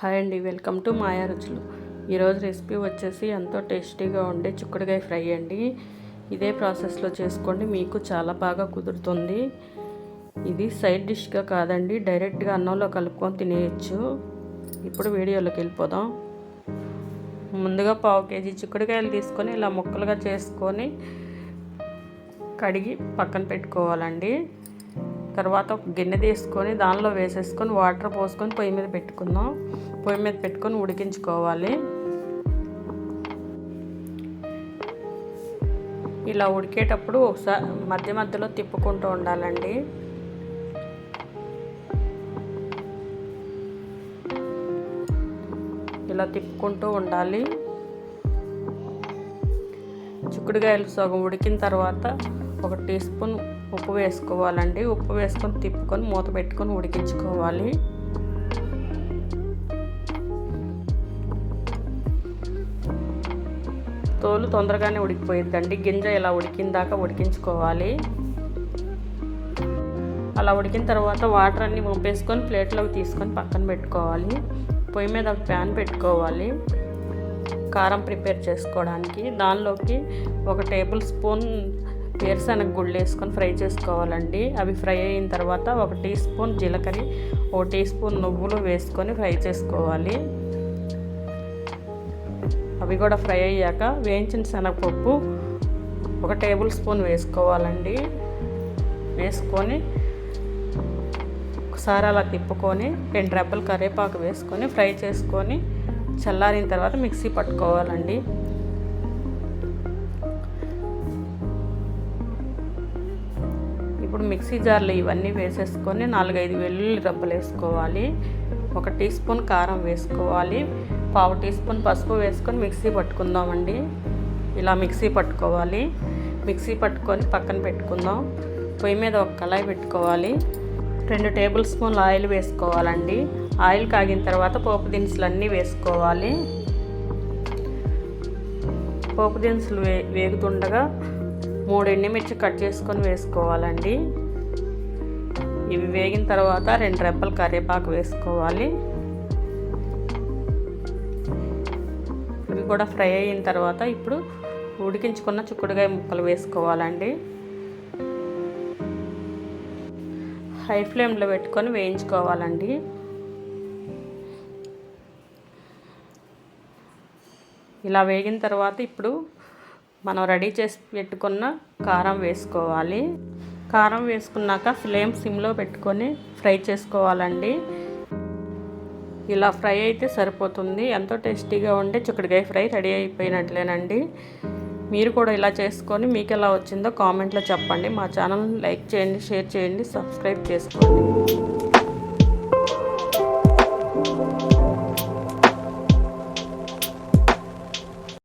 Hi అండి, welcome to మాయా రుచులు. ఈరోజు రెసిపీ వచ్చేసి ఎంతో టేస్టీగా ఉండే చిక్కుడుకాయ ఫ్రై అండి. ఇదే ప్రాసెస్లో చేసుకోండి, మీకు చాలా బాగా కుదురుతుంది. ఇది సైడ్ డిష్గా కాదండి, డైరెక్ట్గా అన్నంలో కలుపుకొని తినేయచ్చు. ఇప్పుడు వీడియోలోకి వెళ్ళిపోదాం. ముందుగా 1/2 కేజీ చిక్కుడుకాయలు తీసుకొని ఇలా ముక్కలుగా చేసుకొని కడిగి పక్కన పెట్టుకోవాలండి. తర్వాత ఒక గిన్నె తీసుకొని దానిలో వేసేసుకొని వాటర్ పోసుకొని పొయ్యి మీద పెట్టుకొని ఉడికించుకోవాలి. ఇలా ఉడికేటప్పుడు ఒకసారి మధ్యలో తిప్పుకుంటూ ఉండాలండి. ఇలా తిప్పుకుంటూ ఉండాలి. చిక్కుడుకాయలు సగం ఉడికిన తర్వాత 1 టీ స్పూన్ ఉప్పు వేసుకోవాలండి. ఉప్పు వేసుకొని తిప్పుకొని మూత పెట్టుకొని ఉడికించుకోవాలి. తోలు తొందరగానే ఉడికిపోయిద్దండి. గింజ ఇలా ఉడికిందాకా ఉడికించుకోవాలి. అలా ఉడికిన తర్వాత వాటర్ అన్నీ వంపేసుకొని ప్లేట్లోకి తీసుకొని పక్కన పెట్టుకోవాలి. పొయ్యి మీద ఒక ప్యాన్ పెట్టుకోవాలి కారం ప్రిపేర్ చేసుకోవడానికి. దానిలోకి 1 టేబుల్ స్పూన్ వేరుశనగ గుళ్ళు వేసుకొని ఫ్రై చేసుకోవాలండి. అవి ఫ్రై అయిన తర్వాత 1 టీ స్పూన్ జీలకర్ర, 1 టీ స్పూన్ నువ్వులు వేసుకొని ఫ్రై చేసుకోవాలి. అవి కూడా ఫ్రై అయ్యాక వేయించిన శనగపప్పు 1 టేబుల్ స్పూన్ వేసుకోవాలండి. వేసుకొని ఒకసారి అలా తిప్పుకొని 2 రెబ్బలు కరివేపాకు వేసుకొని ఫ్రై చేసుకొని చల్లారిన తర్వాత మిక్సీ పట్టుకోవాలండి. ఇప్పుడు మిక్సీ జార్లో ఇవన్నీ వేసేసుకొని 4-5 వెల్లుల్లి రెబ్బలు వేసుకోవాలి. 1 టీ స్పూన్ కారం వేసుకోవాలి. 1/2 టీ స్పూన్ పసుపు వేసుకొని మిక్సీ పట్టుకుందామండి. ఇలా మిక్సీ పట్టుకోవాలి. మిక్సీ పట్టుకొని పక్కన పెట్టుకుందాం. పొయ్యి మీద ఒక కళాయి పెట్టుకోవాలి. 2 టేబుల్ స్పూన్ల ఆయిల్ వేసుకోవాలండి. ఆయిల్ కాగిన తర్వాత పోపు దినుసులు వేసుకోవాలి. పోపు దినుసులు వేగుతుండగా 3 ఎండుమిర్చి కట్ చేసుకొని వేసుకోవాలండి. ఇవి వేగిన తర్వాత 2 రెబ్బలు కరివేపాకు వేసుకోవాలి. ఇవి కూడా ఫ్రై అయిన తర్వాత ఇప్పుడు ఉడికించుకున్న చిక్కుడుకాయ ముక్కలు వేసుకోవాలండి. హై ఫ్లేమ్లో పెట్టుకొని వేయించుకోవాలండి. ఇలా వేగిన తర్వాత ఇప్పుడు మనం రెడీ చేసి పెట్టుకున్న కారం వేసుకోవాలి. కారం వేసుకున్నాక ఫ్లేమ్ సిమ్లో పెట్టుకొని ఫ్రై చేసుకోవాలండి. ఇలా ఫ్రై అయితే సరిపోతుంది. ఎంతో టేస్టీగా ఉండే చిక్కుడుకాయ ఫ్రై రెడీ అయిపోయినట్లేనండి. మీరు కూడా ఇలా చేసుకొని మీకు ఎలా వచ్చిందో కామెంట్లో చెప్పండి. మా ఛానల్ని లైక్ చేయండి, షేర్ చేయండి, సబ్స్క్రైబ్ చేసుకోండి.